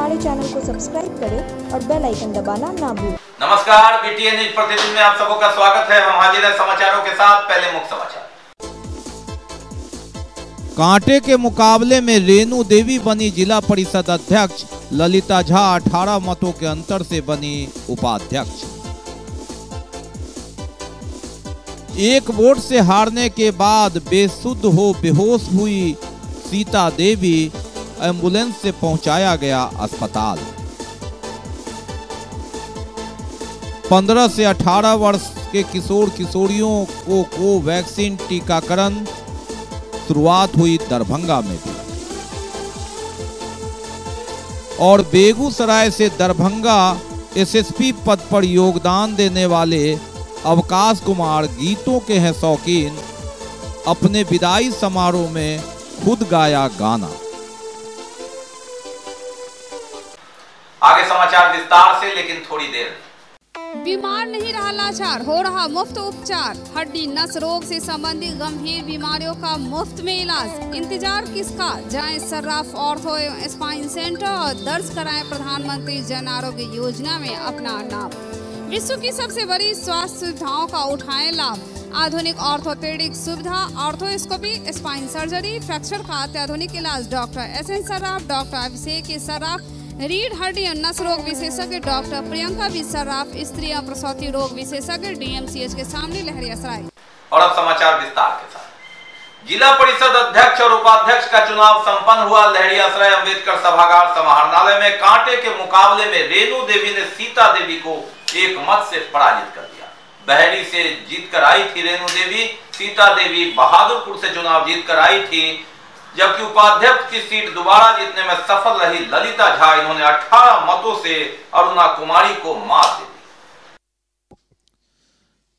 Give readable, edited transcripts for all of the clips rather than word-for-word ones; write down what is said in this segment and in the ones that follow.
हमारे चैनल को सब्सक्राइब करें और बेल आइकन दबाना ना भूलें। नमस्कार, बीटीएन न्यूज प्रतिदिन में आप सबों का स्वागत है। हम हाजिर हैं समाचारों के साथ। पहले मुख्य समाचार। कांटे के मुकाबले में रेणु देवी बनी जिला परिषद अध्यक्ष, ललिता झा 18 मतों के अंतर से बनी उपाध्यक्ष। एक वोट से हारने के बाद बेसुध हो बेहोश हुई सीता देवी, एम्बुलेंस से पहुंचाया गया अस्पताल। 15 से 18 वर्ष के किशोर किशोरियों को कोवैक्सीन टीकाकरण शुरुआत हुई दरभंगा में भी। और बेगूसराय से दरभंगा एसएसपी पद पर योगदान देने वाले अवकाश कुमार गीतों के हैं शौकीन, अपने विदाई समारोह में खुद गाया गाना। आगे समाचार विस्तार से, लेकिन थोड़ी देर। बीमार नहीं रहा लाचार, हो रहा मुफ्त उपचार। हड्डी नस रोग से संबंधित गंभीर बीमारियों का मुफ्त में इलाज। इंतजार किसका, जाएं सर्राफ ऑर्थो एवं स्पाइन सेंटर और दर्ज कराएं प्रधानमंत्री जन आरोग्य योजना में अपना नाम। विश्व की सबसे बड़ी स्वास्थ्य सुविधाओं का उठाएं लाभ। आधुनिक ऑर्थोपेडिक सुविधा, ऑर्थोस्कोपी, स्पाइन सर्जरी, फ्रैक्चर का अत्याधुनिक इलाज। Doctor S N Sarraf, doctor Abhishek Sarraf, रीढ़ हड्डी और नस रोग विशेषज्ञ डॉक्टर प्रियंका बी सर्राफ, स्त्री और प्रसूति रोग विशेषज्ञ डीएमसीएच के सामने लहरियासराय। और अब समाचार विस्तार के साथ। जिला परिषद अध्यक्ष और उपाध्यक्ष का चुनाव संपन्न हुआ। लहरियासराय अंबेडकर सभागार समाहरणालय में कांटे के मुकाबले में रेणु देवी ने सीता देवी को एक मत से पराजित कर दिया। बहरी से जीतकर आई थी रेणु देवी। सीता देवी बहादुरपुर से चुनाव जीतकर आई थी, जबकि उपाध्यक्ष की सीट दोबारा जीतने में सफल रही ललिता झा। इन्होंने 18 मतों से अरुणा कुमारी को मात दे दी।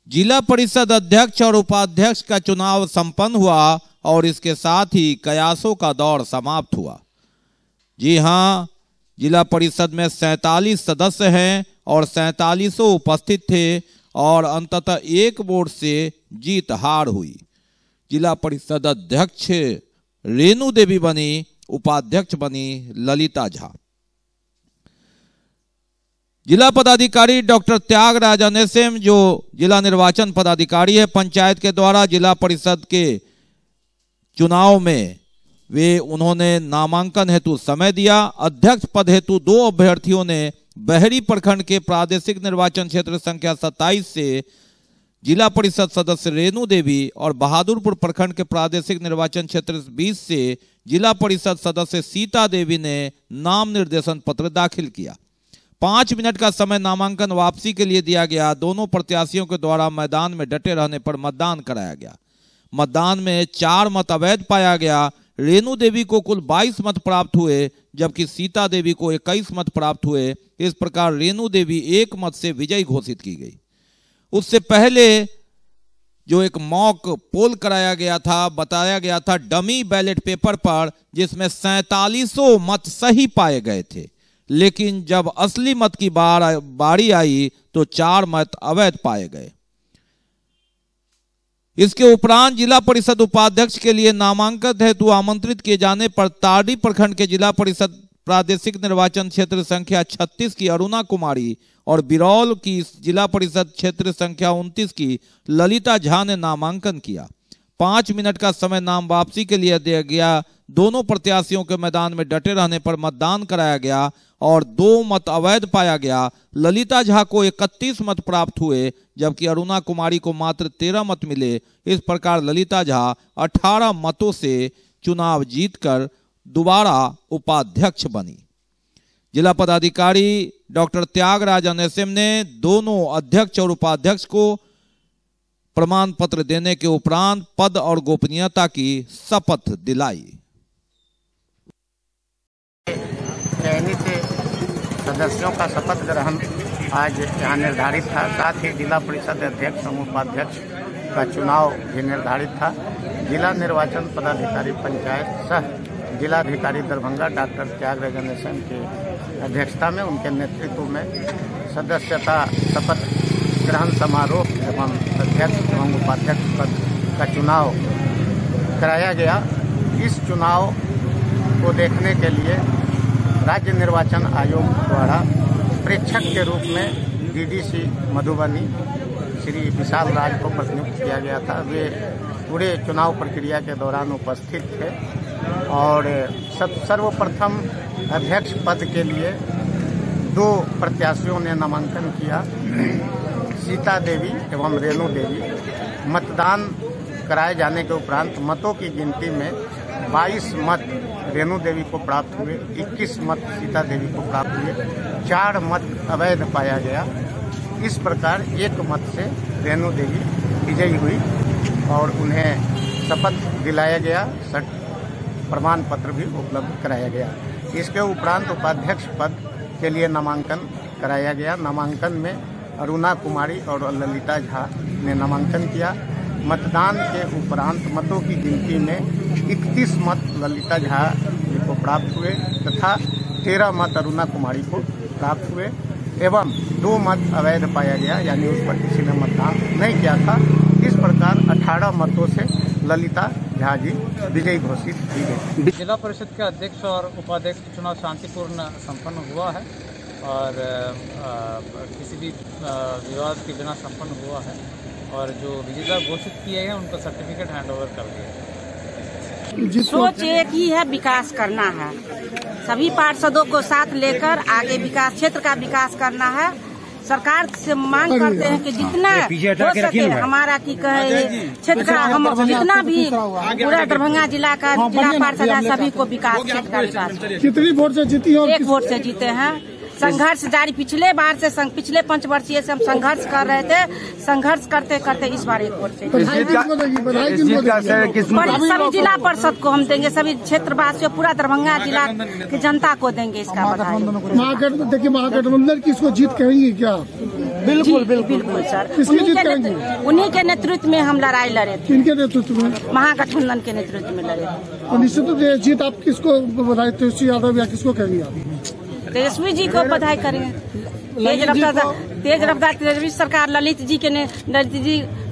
जिला परिषद अध्यक्ष और उपाध्यक्ष का चुनाव संपन्न हुआ और इसके साथ ही कयासों का दौर समाप्त हुआ। जी हां, जिला परिषद में 47 सदस्य हैं और 47 उपस्थित थे और अंततः एक वोट से जीत हार हुई। जिला परिषद अध्यक्ष रेणु देवी बनी, उपाध्यक्ष बनी ललिता झा। जिला पदाधिकारी डॉक्टर त्यागराज अनेसेम, जो जिला निर्वाचन पदाधिकारी है पंचायत के द्वारा जिला परिषद के चुनाव में, वे उन्होंने नामांकन हेतु समय दिया। अध्यक्ष पद हेतु 2 अभ्यर्थियों ने बहरी प्रखंड के प्रादेशिक निर्वाचन क्षेत्र संख्या 27 से जिला परिषद सदस्य रेणु देवी और बहादुरपुर प्रखंड के प्रादेशिक निर्वाचन क्षेत्र 20 से जिला परिषद सदस्य सीता देवी ने नाम निर्देशन पत्र दाखिल किया। 5 मिनट का समय नामांकन वापसी के लिए दिया गया। दोनों प्रत्याशियों के द्वारा मैदान में डटे रहने पर मतदान कराया गया। मतदान में 4 मत अवैध पाया गया। रेणु देवी को कुल 22 मत प्राप्त हुए, जबकि सीता देवी को 21 मत प्राप्त हुए। इस प्रकार रेणु देवी 1 मत से विजयी घोषित की गई। उससे पहले जो एक मॉक पोल कराया गया था, बताया गया था डमी बैलेट पेपर पर, जिसमें 47 मत सही पाए गए थे, लेकिन जब असली मत की बारी आई तो 4 मत अवैध पाए गए। इसके उपरांत जिला परिषद उपाध्यक्ष के लिए नामांकन हेतु आमंत्रित किए जाने पर तारडी प्रखंड के जिला परिषद प्रादेशिक निर्वाचन क्षेत्र संख्या 36 की अरुणा कुमारी और बिरौल की जिला परिषद क्षेत्र संख्या 29 की ललिता झा ने नामांकन किया। 5 मिनट का समय नाम वापसी के लिए दिया गया। दोनों प्रत्याशियों के मैदान में डटे रहने पर मतदान कराया गया और 2 मत अवैध पाया गया। ललिता झा को 31 मत प्राप्त हुए, जबकि अरुणा कुमारी को मात्र 13 मत मिले। इस प्रकार ललिता झा 18 मतों से चुनाव जीतकर दोबारा उपाध्यक्ष बनी। जिला पदाधिकारी डॉक्टर त्यागराज अनेसेम ने दोनों अध्यक्ष और उपाध्यक्ष को प्रमाण पत्र देने के उपरांत पद और गोपनीयता की शपथ दिलाई। चयनित सदस्यों का शपथ ग्रहण आज यहाँ निर्धारित था। साथ ही जिला परिषद अध्यक्ष और उपाध्यक्ष का चुनाव भी निर्धारित था। जिला निर्वाचन पदाधिकारी पंचायत सह जिलाधिकारी दरभंगा डॉक्टर त्यागराज अनेसेम की अध्यक्षता में, उनके नेतृत्व में सदस्यता शपथ ग्रहण समारोह एवं अध्यक्ष एवं उपाध्यक्ष पद का चुनाव कराया गया। इस चुनाव को देखने के लिए राज्य निर्वाचन आयोग द्वारा प्रेक्षक के रूप में डीडीसी मधुबनी श्री विशाल राज को प्रतिनियुक्त किया गया था। वे पूरे चुनाव प्रक्रिया के दौरान उपस्थित थे और सर्वप्रथम अध्यक्ष पद के लिए 2 प्रत्याशियों ने नामांकन किया, सीता देवी एवं रेणु देवी। मतदान कराए जाने के उपरांत मतों की गिनती में 22 मत रेणु देवी को प्राप्त हुए, 21 मत सीता देवी को प्राप्त हुए, 4 मत अवैध पाया गया। इस प्रकार 1 मत से रेणु देवी विजयी हुई और उन्हें शपथ दिलाया गया, प्रमाण पत्र भी उपलब्ध कराया गया। इसके उपरांत उपाध्यक्ष पद के लिए नामांकन कराया गया। नामांकन में अरुणा कुमारी और ललिता झा ने नामांकन किया। मतदान के उपरांत मतों की गिनती में 31 मत ललिता झा को प्राप्त हुए तथा 13 मत अरुणा कुमारी को प्राप्त हुए एवं 2 मत अवैध पाया गया, यानी उस पर किसी ने मतदान नहीं किया था। इस प्रकार 18 मतों से ललिता झा जी विजयी घोषित की गई। जिला परिषद के अध्यक्ष और उपाध्यक्ष चुनाव शांतिपूर्ण संपन्न हुआ है और किसी भी विवाद के बिना संपन्न हुआ है और जो विजेता घोषित किए हैं उनका सर्टिफिकेट हैंडओवर कर दिया। सोच एक ही है, विकास करना है। सभी पार्षदों को साथ लेकर आगे विकास, क्षेत्र का विकास करना है। सरकार से मांग करते हैं कि जितना हो सके हमारा की कहे क्षेत्र का, हम जितना भी पूरा दरभंगा जिला का जिला पार्षद है सभी को विकास, क्षेत्र का विकास। कितनी वोट से जीती हो? 1 वोट से जीते हैं। संघर्ष जारी, पिछले बार से पिछले 5 वर्षीय से हम संघर्ष कर रहे थे, संघर्ष करते करते इस बार 1 वोट से सभी जिला परिषद को हम देंगे, सभी क्षेत्रवासियों पूरा दरभंगा जिला की जनता को देंगे इसका बधाई। देखिए महागठबंधन की इसको जीत कहेंगी क्या? बिल्कुल बिल्कुल सर, उन्हीं के नेतृत्व में हम लड़ाई लड़े थे। किनके नेतृत्व में? महागठबंधन के नेतृत्व में लड़े थे। और निश्चित रूप से जीत आप किसको बधाई, तेजस्वी यादव या किसको कहेंगे आप? तेजस्वी जी को बधाई करेंगे। तेज रफ्तार तेजस्वी सरकार ललित जी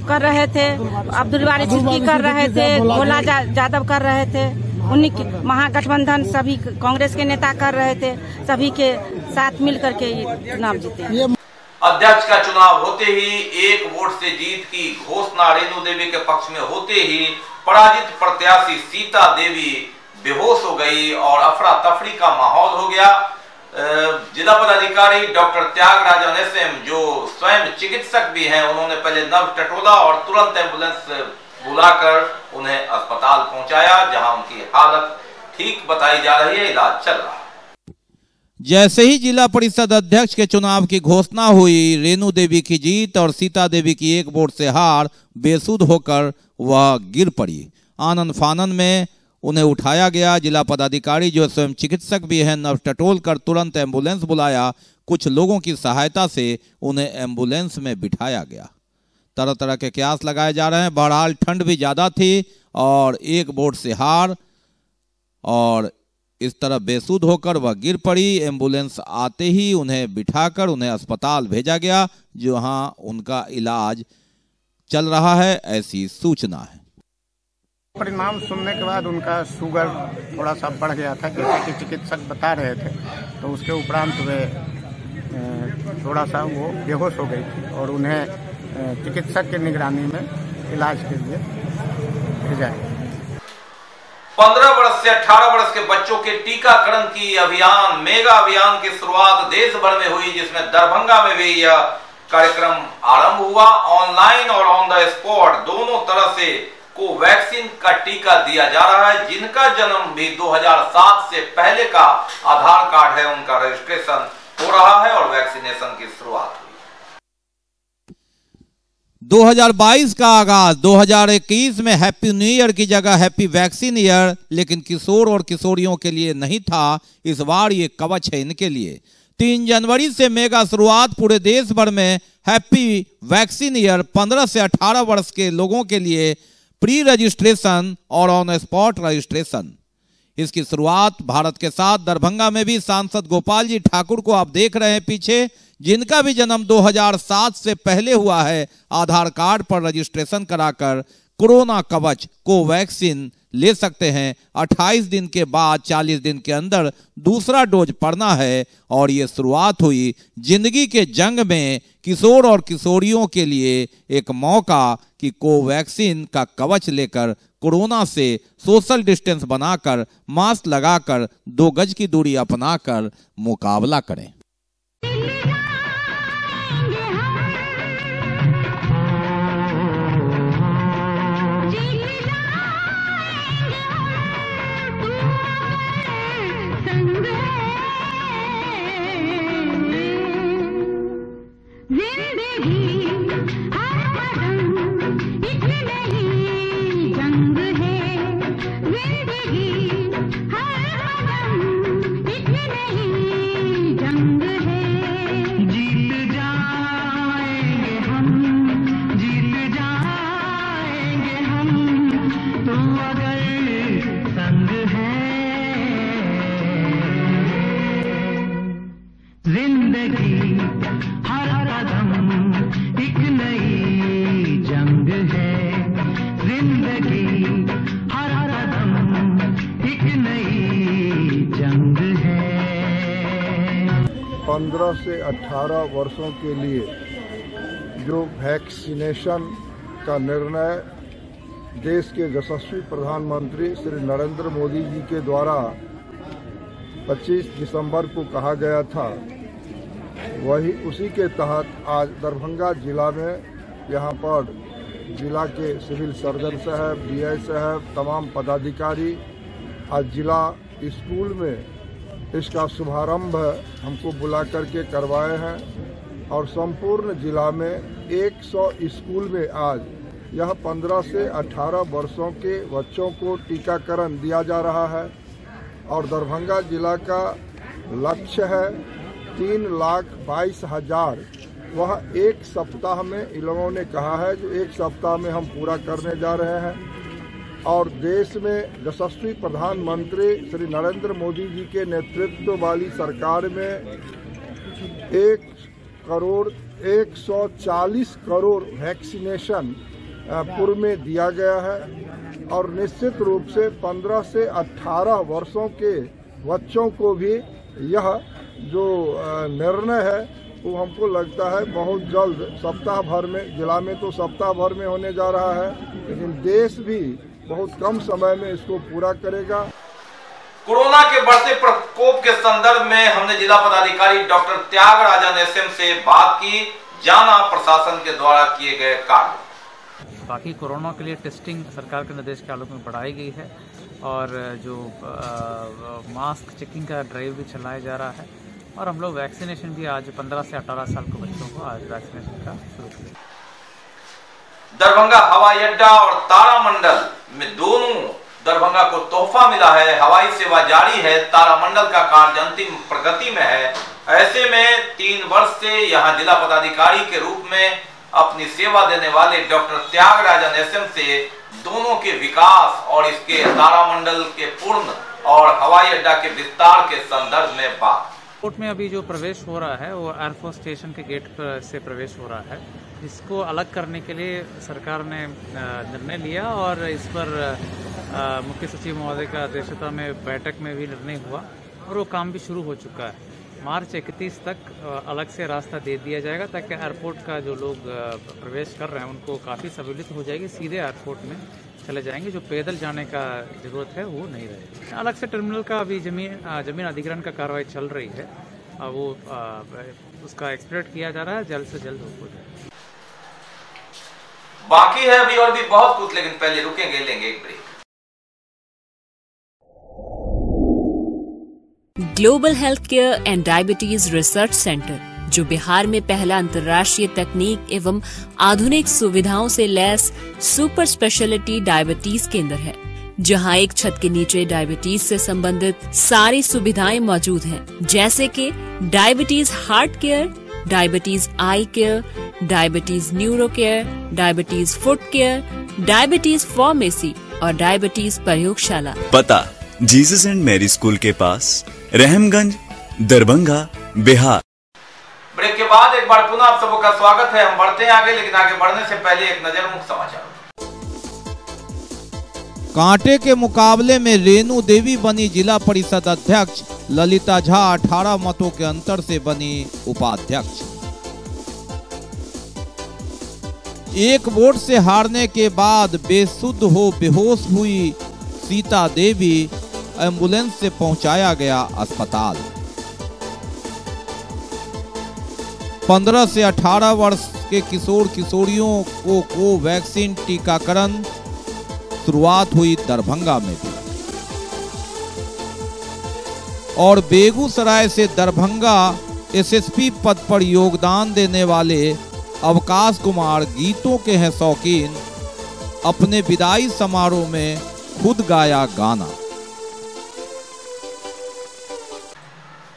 कर रहे थे, अब्दुल वारिस जी कर रहे थे, भोला यादव कर रहे थे, उन्हीं के महागठबंधन सभी कांग्रेस के नेता कर रहे थे, सभी के साथ मिलकर के ये चुनाव जीते। अध्यक्ष का चुनाव होते ही 1 वोट से जीत की घोषणा रेणु देवी के पक्ष में होते ही पराजित प्रत्याशी सीता देवी बेहोश हो गई और अफरा तफरी का माहौल हो गया। जिला पदाधिकारी डॉक्टर त्यागराजन एसएम, जो स्वयं चिकित्सक भी हैं, उन्होंने पहले नर्व टटोला और तुरंत एम्बुलेंस बुलाकर उन्हें अस्पताल पहुंचाया, जहां उनकी हालत ठीक बताई जा रही है, इलाज चल रहा है। जैसे ही जिला परिषद अध्यक्ष के चुनाव की घोषणा हुई, रेणु देवी की जीत और सीता देवी की 1 वोट से हार, बेसुध होकर वह गिर पड़ी। आनन फानन में उन्हें उठाया गया। जिला पदाधिकारी, जो स्वयं चिकित्सक भी हैं, नर्व टटोल कर तुरंत एम्बुलेंस बुलाया। कुछ लोगों की सहायता से उन्हें एम्बुलेंस में बिठाया गया। तरह तरह के कयास लगाए जा रहे हैं। बहरहाल ठंड भी ज़्यादा थी और 1 वोट से हार और इस तरह बेसुध होकर वह गिर पड़ी। एम्बुलेंस आते ही उन्हें बिठाकर उन्हें अस्पताल भेजा गया, जहां उनका इलाज चल रहा है, ऐसी सूचना है। परिणाम सुनने के बाद उनका शुगर थोड़ा सा बढ़ गया था, जैसे कि चिकित्सक बता रहे थे, तो उसके उपरांत वे थोड़ा सा वो बेहोश हो गई थी और उन्हें चिकित्सक की निगरानी में इलाज के लिए भेजा गया। 15 वर्ष से 18 वर्ष के बच्चों के टीकाकरण की अभियान, मेगा अभियान की शुरुआत देश भर में हुई, जिसमें दरभंगा में भी यह कार्यक्रम आरंभ हुआ। ऑनलाइन और ऑन द स्पॉट दोनों तरह से कोवैक्सीन का टीका दिया जा रहा है। जिनका जन्म भी 2007 से पहले का आधार कार्ड है, उनका रजिस्ट्रेशन हो रहा है और वैक्सीनेशन की शुरुआत हुई। 2022 का आगाज 2021 में हैप्पी न्यू ईयर की जगह हैप्पी वैक्सीन ईयर, लेकिन किशोर और किशोरियों के लिए नहीं था। इस बार ये कवच है इनके लिए। 3 जनवरी से मेगा शुरुआत पूरे देश भर में हैप्पी वैक्सीन ईयर। 15 से 18 वर्ष के लोगों के लिए प्री रजिस्ट्रेशन और ऑन स्पॉट रजिस्ट्रेशन। इसकी शुरुआत भारत के साथ दरभंगा में भी सांसद गोपाल जी ठाकुर को आप देख रहे हैं पीछे, जिनका भी जन्म 2007 से पहले हुआ है, आधार कार्ड पर रजिस्ट्रेशन कराकर कोरोना कवच कोवैक्सीन ले सकते हैं। 28 दिन के बाद 40 दिन के अंदर दूसरा डोज पड़ना है और ये शुरुआत हुई जिंदगी के जंग में किशोर और किशोरियों के लिए एक मौका कि कोवैक्सीन का कवच लेकर कोरोना से सोशल डिस्टेंस बनाकर, मास्क लगाकर, 2 गज की दूरी अपनाकर मुकाबला करें। से 18 वर्षों के लिए जो वैक्सीनेशन का निर्णय देश के यशस्वी प्रधानमंत्री श्री नरेंद्र मोदी जी के द्वारा 25 दिसंबर को कहा गया था, वही उसी के तहत आज दरभंगा जिला में यहाँ पर जिला के सिविल सर्जन साहब, डीआई साहब, तमाम पदाधिकारी आज जिला स्कूल में इसका शुभारंभ हमको बुला करके करवाए हैं और संपूर्ण जिला में 100 स्कूल में आज यह 15 से 18 वर्षों के बच्चों को टीकाकरण दिया जा रहा है और दरभंगा जिला का लक्ष्य है 3,22,000। वह एक सप्ताह में इन लोगों ने कहा है जो एक सप्ताह में हम पूरा करने जा रहे हैं और देश में यशस्वी प्रधानमंत्री श्री नरेंद्र मोदी जी के नेतृत्व वाली सरकार में 1,140 करोड़ वैक्सीनेशन पूर्व में दिया गया है और निश्चित रूप से 15 से 18 वर्षों के बच्चों को भी यह जो निर्णय है वो हमको लगता है बहुत जल्द सप्ताह भर में, जिला में तो सप्ताह भर में होने जा रहा है, लेकिन देश भी बहुत कम समय में इसको पूरा करेगा। कोरोना के बढ़ते प्रकोप के संदर्भ में हमने जिला पदाधिकारी डॉक्टर त्यागराजन एसएम से बात की, जाना प्रशासन के द्वारा किए गए कार्य। बाकी कोरोना के लिए टेस्टिंग सरकार के निर्देश के आलोक में बढ़ाई गई है और जो मास्क चेकिंग का ड्राइव भी चलाया जा रहा है और हम लोग वैक्सीनेशन भी आज 15 से 18 साल के बच्चों को आज वैक्सीनेशन का शुरू किया। दरभंगा हवाई अड्डा और तारामंडल में दोनों दरभंगा को तोहफा मिला है। हवाई सेवा जारी है, तारामंडल का कार्य अंतिम प्रगति में है। ऐसे में 3 वर्ष से यहां जिला पदाधिकारी के रूप में अपनी सेवा देने वाले डॉक्टर त्यागराजन एसएम से दोनों के विकास और इसके तारामंडल के पूर्ण और हवाई अड्डा के विस्तार के संदर्भ में बात। एयरपोर्ट में अभी जो प्रवेश हो रहा है वो एयरफोर्स स्टेशन के गेट से प्रवेश हो रहा है। इसको अलग करने के लिए सरकार ने निर्णय लिया और इस पर मुख्य सचिव महोदय का अध्यक्षता में बैठक में भी निर्णय हुआ और वो काम भी शुरू हो चुका है। मार्च 31 तक अलग से रास्ता दे दिया जाएगा ताकि एयरपोर्ट का जो लोग प्रवेश कर रहे हैं उनको काफ़ी सहूलियत हो जाएगी, सीधे एयरपोर्ट में चले जाएंगे। जो पैदल जाने का जरूरत है वो नहीं रहेगी। अलग से टर्मिनल का अभी जमीन अधिग्रहण का कार्रवाई चल रही है, वो उसका एक्सप्लोरेट किया जा रहा है, जल्द से जल्द हो जाए। बाकी है अभी और भी बहुत कुछ, लेकिन पहले रुकेंगे, लेंगे एक break. Global health care and diabetes research centre, जो बिहार में पहला अंतर्राष्ट्रीय तकनीक एवं आधुनिक सुविधाओं से लैस सुपर स्पेशलिटी डायबिटीज केंद्र है, जहां एक छत के नीचे डायबिटीज से संबंधित सारी सुविधाएं मौजूद हैं, जैसे कि diabetes heart care, diabetes eye care, diabetes neuro care, diabetes foot care, diabetes pharmacy और डायबिटीज प्रयोगशाला। पता जीसस एंड मैरी स्कूल के पास, रहमगंज, दरभंगा, बिहार। ब्रेक के बाद एक बार पुनः आप सबका स्वागत है। हम बढ़ते हैं आगे, लेकिन आगे बढ़ने से पहले एक नजर मुख्य समाचार। कांटे के मुकाबले में रेणु देवी बनी जिला परिषद अध्यक्ष, ललिता झा 18 मतों के अंतर से बनी उपाध्यक्ष। एक वोट से हारने के बाद बेसुध हो बेहोश हुई सीता देवी, एम्बुलेंस से पहुंचाया गया अस्पताल। 15 से 18 वर्ष के किशोर किशोरियों को कोवैक्सीन टीकाकरण शुरुआत हुई दरभंगा में भी। और बेगूसराय से दरभंगा एसएसपी पद पर योगदान देने वाले अवकाश कुमार गीतों के हैं शौकीन, अपने विदाई समारोह में खुद गाया गाना।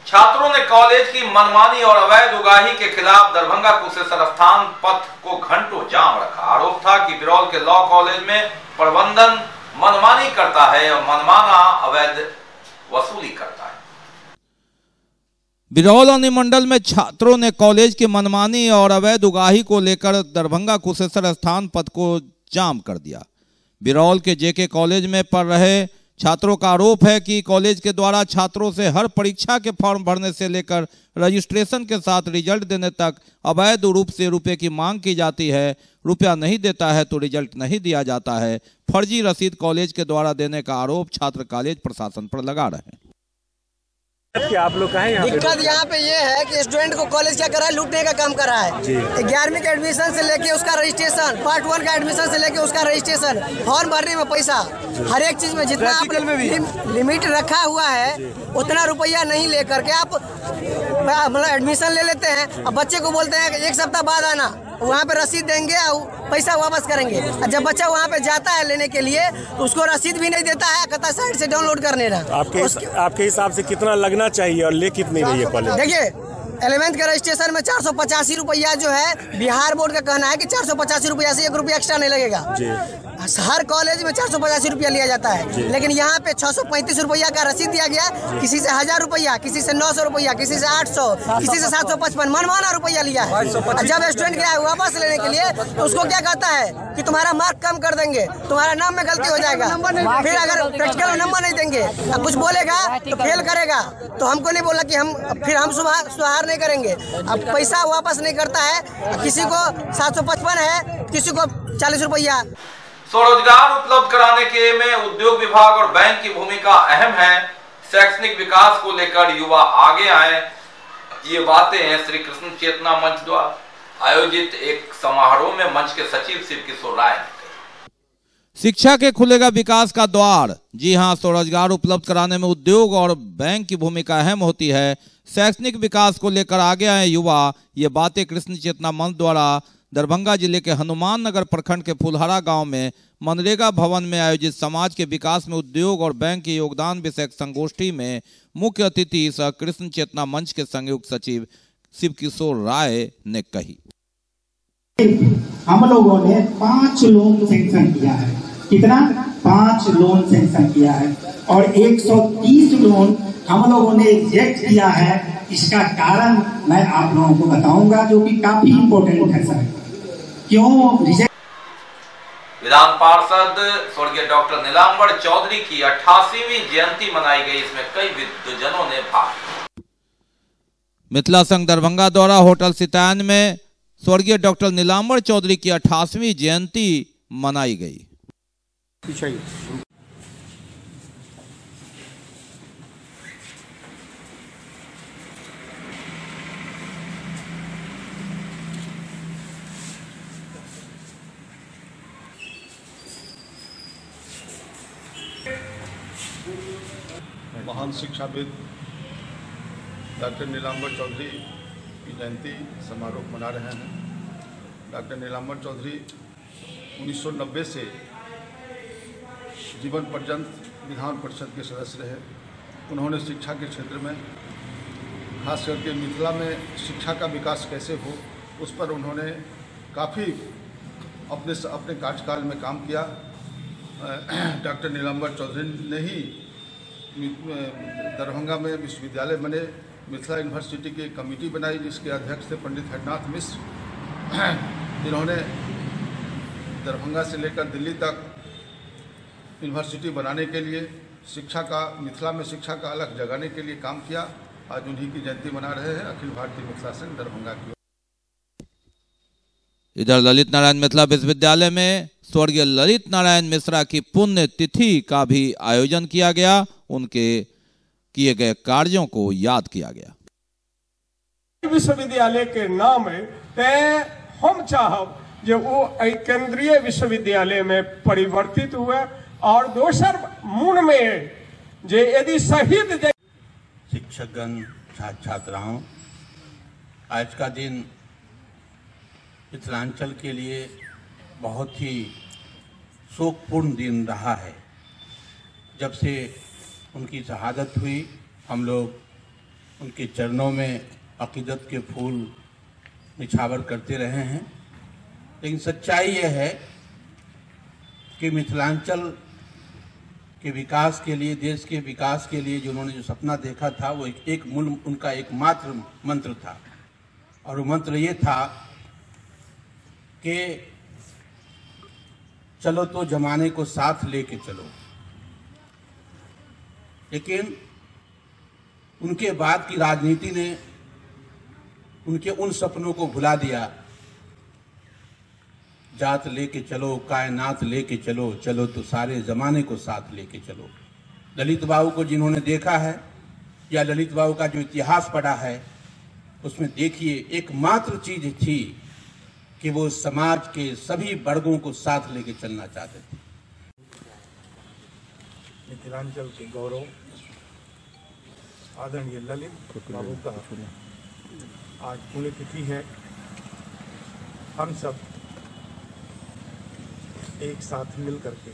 छात्रों ने कॉलेज की मनमानी और अवैध उगाही के खिलाफ दरभंगा कुशेश्वर स्थान पथ को घंटों जाम रखा। आरोप था कि बिरौल के लॉ कॉलेज में प्रबंधन मनमानी करता है और मनमाना अवैध वसूली करता है। बिरौल अनुमंडल में छात्रों ने कॉलेज की मनमानी और अवैध उगाही को लेकर दरभंगा कुशेश्वर स्थान पथ को जाम कर दिया। बिरौल के जेके कॉलेज में पढ़ रहे छात्रों का आरोप है कि कॉलेज के द्वारा छात्रों से हर परीक्षा के फॉर्म भरने से लेकर रजिस्ट्रेशन के साथ रिजल्ट देने तक अवैध रूप से रुपए की मांग की जाती है। रुपया नहीं देता है तो रिजल्ट नहीं दिया जाता है। फर्जी रसीद कॉलेज के द्वारा देने का आरोप छात्र कॉलेज प्रशासन पर लगा रहे हैं। आप लोग का है दिक्कत यहाँ पे ये है कि स्टूडेंट को कॉलेज क्या करा है, लूटने का काम करा है। 11वीं के एडमिशन से लेके उसका रजिस्ट्रेशन, पार्ट 1 का एडमिशन से लेके उसका रजिस्ट्रेशन, फॉर्म भरने में पैसा, हर एक चीज में जितना आप लिमिट रखा हुआ है उतना रुपया नहीं लेकर के आप मतलब एडमिशन ले लेते हैं। अब बच्चे को बोलते हैं कि 1 सप्ताह बाद आना, वहाँ पे रसीद देंगे और पैसा वापस करेंगे। जब बच्चा वहाँ पे जाता है लेने के लिए तो उसको रसीद भी नहीं देता है, कहता साइड से डाउनलोड करने रहा। आपके हिसाब से कितना लगना चाहिए और ले कितनी रही है कॉलेज? देखिए 11th के रजिस्ट्रेशन में 485 रुपया जो है, बिहार बोर्ड का कहना है कि 485 रुपया से 1 रुपया एक्स्ट्रा नहीं लगेगा। हर कॉलेज में 485 रुपया लिया जाता है, लेकिन यहाँ पे 635 रुपया का रसीद दिया गया। किसी से 1000 रुपया, किसी से 900 रुपया, किसी से 800, किसी से 755, मनमाना रुपया लिया है। जब स्टूडेंट गया वापस लेने के लिए तो उसको क्या कहता है कि तुम्हारा मार्क कम कर देंगे, तुम्हारा नाम में गलती हो जाएगा। फिर अगर प्रैक्टिकल में नंबर नहीं देंगे, कुछ बोलेगा तो फेल करेगा। तो हमको नहीं बोला कि हम सुधार नहीं करेंगे। अब पैसा वापस नहीं करता है, किसी को 755 है, किसी को 40 रुपया। स्वरोजगार उपलब्ध कराने के में उद्योग विभाग और बैंक की भूमिका अहम है। शैक्षणिक विकास को लेकर युवा आगे आए, ये बातें हैं श्री कृष्ण चेतना मंच द्वारा आयोजित एक समारोह में मंच के सचिव शिव किशोर राय ने। शिक्षा के खुलेगा विकास का द्वार। जी हां, स्वरोजगार उपलब्ध कराने में उद्योग और बैंक की भूमिका अहम होती है। शैक्षणिक विकास को लेकर आगे आए युवा, ये बातें कृष्ण चेतना मंच द्वारा दरभंगा जिले के हनुमान नगर प्रखंड के फुलहरा गांव में मनरेगा भवन में आयोजित समाज के विकास में उद्योग और बैंक के योगदान विषयक संगोष्ठी में मुख्य अतिथि सह कृष्ण चेतना मंच के संयुक्त सचिव शिव किशोर राय ने कही। हम लोगों ने 5 लोन सैंक्शन किया है। कितना? 5 लोन सैंक्शन किया है और 130 लोन हम लोगों ने रिजेक्ट किया है। इसका कारण मैं आप लोगों को बताऊंगा, जो कि काफी इम्पोर्टेंट है सर। क्यों रिजेक्ट? विधान पार्षद स्वर्गीय डॉक्टर नीलांबर चौधरी की 88वीं जयंती मनाई गई। इसमें कई विद्वजनों ने भाग लिया। मिथिला संघ दरभंगा द्वारा होटल सितान में स्वर्गीय डॉक्टर नीलांबर चौधरी की 88वीं जयंती मनाई गई। महान शिक्षाविद डॉक्टर नीलांबर चौधरी की जयंती समारोह मना रहे हैं। डॉक्टर नीलांबर चौधरी 1990 से जीवन पर्यंत विधान परिषद के सदस्य रहे। उन्होंने शिक्षा के क्षेत्र में, खास करके मिथिला में शिक्षा का विकास कैसे हो, उस पर उन्होंने काफ़ी अपने कार्यकाल में काम किया। डॉक्टर नीलांबर चौधरी ने ही दरभंगा में विश्वविद्यालय बने, मिथिला यूनिवर्सिटी की कमेटी बनाई जिसके अध्यक्ष थे पंडित हरनाथ मिश्र, जिन्होंने दरभंगा से लेकर दिल्ली तक यूनिवर्सिटी बनाने के लिए, शिक्षा का, मिथिला में शिक्षा का अलग जगाने के लिए काम किया। आज उन्हीं की जयंती मना रहे हैं अखिल भारतीय मिथिला संघ दरभंगा की। इधर ललित नारायण मिथिला विश्वविद्यालय में स्वर्गीय ललित नारायण मिश्रा की पुण्य तिथि का भी आयोजन किया गया। उनके किए गए कार्यों को याद किया गया। विश्वविद्यालय के नाम तय हम चाहब जे वो केंद्रीय विश्वविद्यालय में परिवर्तित हुए और दोसर मूल में जे यदि शहीद शिक्षकगण, छात्र छात्राओं, आज का दिन मिथिलांचल के लिए बहुत ही शोकपूर्ण दिन रहा है। जब से उनकी शहादत हुई, हम लोग उनके चरणों में अकीदत के फूल निछावर करते रहे हैं। लेकिन सच्चाई यह है कि मिथिलांचल के विकास के लिए, देश के विकास के लिए जो उन्होंने जो सपना देखा था, वो उनका एकमात्र मंत्र था। और वो मंत्र ये था कि चलो तो जमाने को साथ लेके चलो। लेकिन उनके बाद की राजनीति ने उनके उन सपनों को भुला दिया। जात लेके चलो, कायनात लेके चलो, चलो तो सारे जमाने को साथ लेके चलो। ललित बाबू को जिन्होंने देखा है या ललित बाबू का जो इतिहास पढ़ा है, उसमें देखिए एकमात्र चीज थी कि वो समाज के सभी वर्गों को साथ लेके चलना चाहते थे। मिथिलांचल के गौरव आदरणीय ललित बाबू का आज पुण्यतिथि है। हम सब एक साथ मिल करके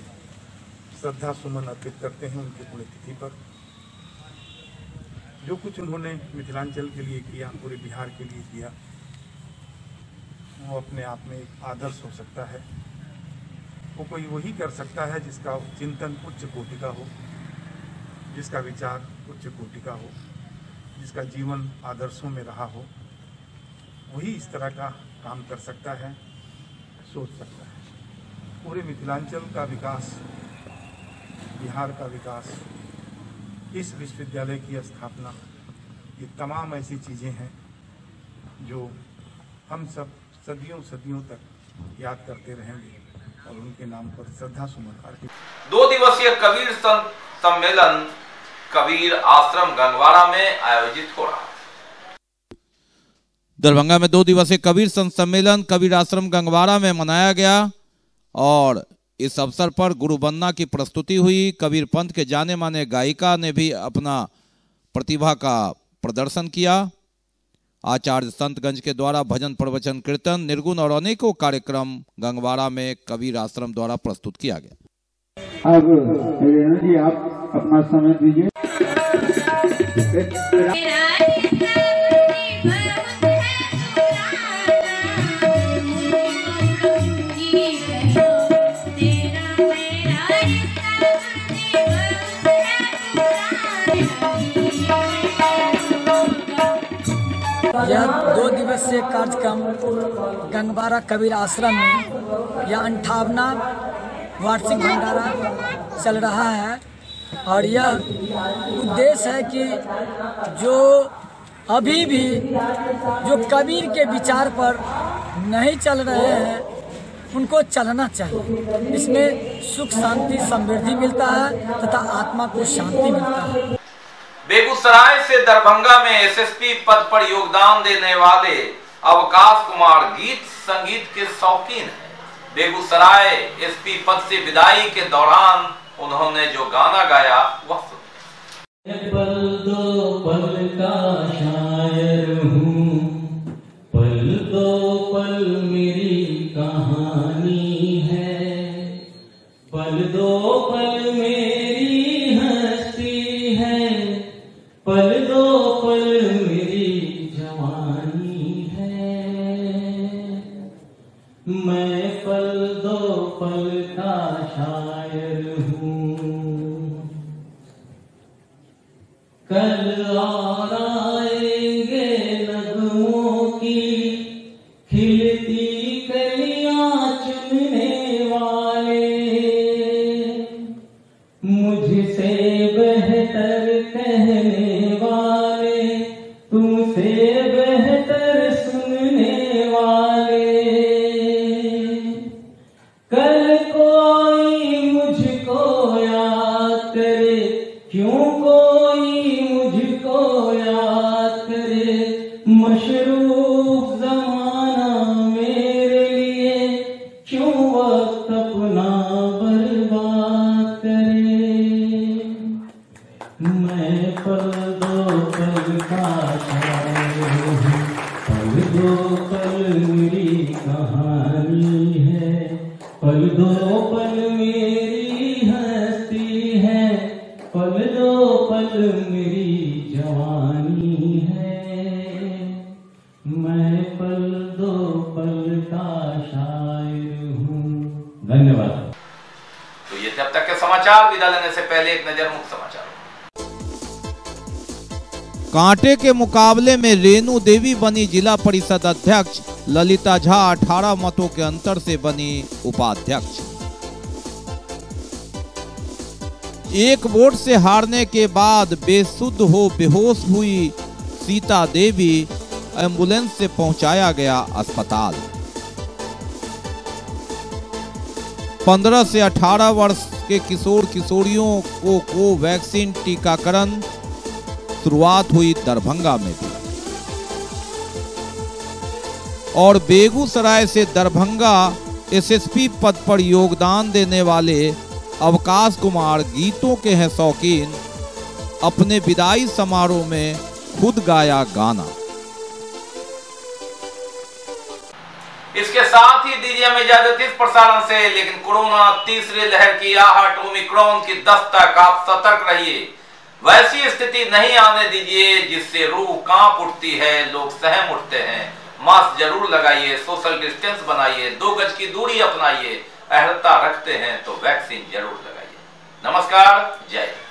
श्रद्धा सुमन अर्पित करते हैं उनकी पुण्यतिथि पर। जो कुछ उन्होंने मिथिलांचल के लिए किया, पूरे बिहार के लिए किया, वो अपने आप में एक आदर्श हो सकता है। वो कोई वही कर सकता है जिसका चिंतन उच्च कोटि का हो, जिसका विचार उच्च कोटि का हो, जिसका जीवन आदर्शों में रहा हो। वही इस तरह का काम कर सकता है, सोच सकता है। पूरे मिथिलांचल का विकास, बिहार का विकास, इस विश्वविद्यालय की स्थापना, ये तमाम ऐसी चीज़ें हैं जो हम सब सदियों सदियों तक याद करते रहेंगे और उनके नाम पर श्रद्धा सुमन अर्पित। 2 दिवसीय कबीर संत सम्मेलन कबीर आश्रम गंगवाड़ा में आयोजित हो रहा है। दरभंगा में 2 दिवसीय कबीर संत सम्मेलन कबीर आश्रम गंगवाड़ा में मनाया गया और इस अवसर पर गुरु वंदना की प्रस्तुति हुई। कबीर पंथ के जाने माने गायिका ने भी अपना प्रतिभा का प्रदर्शन किया। आचार्य संतगंज के द्वारा भजन, प्रवचन, कीर्तन, निर्गुण और अनेकों कार्यक्रम गंगवाड़ा में कबीर आश्रम द्वारा प्रस्तुत किया गया। अब रेणु जी आप अपना समय दीजिए। यह 2 दिवसीय कार्यक्रम गंगवाड़ा कबीर आश्रम में यह 58वां वार्षिक भंडारा चल रहा है। और यह उद्देश्य है कि जो अभी भी जो कबीर के विचार पर नहीं चल रहे हैं उनको चलना चाहिए। इसमें सुख, शांति, समृद्धि मिलता है तथा आत्मा को शांति मिलता है। बेगूसराय से दरभंगा में एसएसपी पद पर योगदान देने वाले अवकाश कुमार गीत संगीत के शौकीन हैं। बेगूसराय एसपी पद से विदाई के दौरान उन्होंने जो गाना गाया वह पल दो पल का शायर हूँ, पल दो पल मेरी कहानी है, पल दो पल मेरी हस्ती है, पल दो पल मेरी जवानी है। मैं पल दो पल का शायर हूँ, कल और आएंगे नगमों की खिलती कलियां चुनने वाले, से बेहतर सुनने वाले। कल कोई मुझको याद करे, क्यों कोई मुझको याद करे, मशरूफ जमाना मेरे लिए क्यों वक्त अपना बर्बाद करे। मैं पल दो पल का शायर हूँ, पल दो पल मेरी कहानी है, पल दो पल मेरी हस्ती है, पल दो पल मेरी जवानी है। मैं पल दो पल का शायर हूँ। धन्यवाद। तो ये जब तक के समाचार, विदा लेने से पहले एक नजर मुख्य समाचार। कांटे के मुकाबले में रेणु देवी बनी जिला परिषद अध्यक्ष, ललिता झा 18 मतों के अंतर से बनी उपाध्यक्ष। एक वोट से हारने के बाद बेसुध हो बेहोश हुई सीता देवी, एम्बुलेंस से पहुंचाया गया अस्पताल। 15 से 18 वर्ष के किशोर किशोरियों को कोवैक्सीन टीकाकरण शुरुआत हुई दरभंगा में भी। और बेगूसराय से दरभंगा एसएसपी पद पर योगदान देने वाले अवकाश कुमार गीतों के हैं शौकीन, अपने विदाई समारोह में खुद गाया गाना। इसके साथ ही दीजिए हमें इजाजत इस प्रसारण से, लेकिन कोरोना तीसरी लहर की आहट, ओमिक्रॉन की दस्तक, आप सतर्क रहिए। वैसी स्थिति नहीं आने दीजिए जिससे रूह कांप उठती है, लोग सहम उठते हैं। मास्क जरूर लगाइए, सोशल डिस्टेंस बनाइए, 2 गज की दूरी अपनाइए, अहर्ता रखते हैं तो वैक्सीन जरूर लगाइए। नमस्कार, जय हिंद।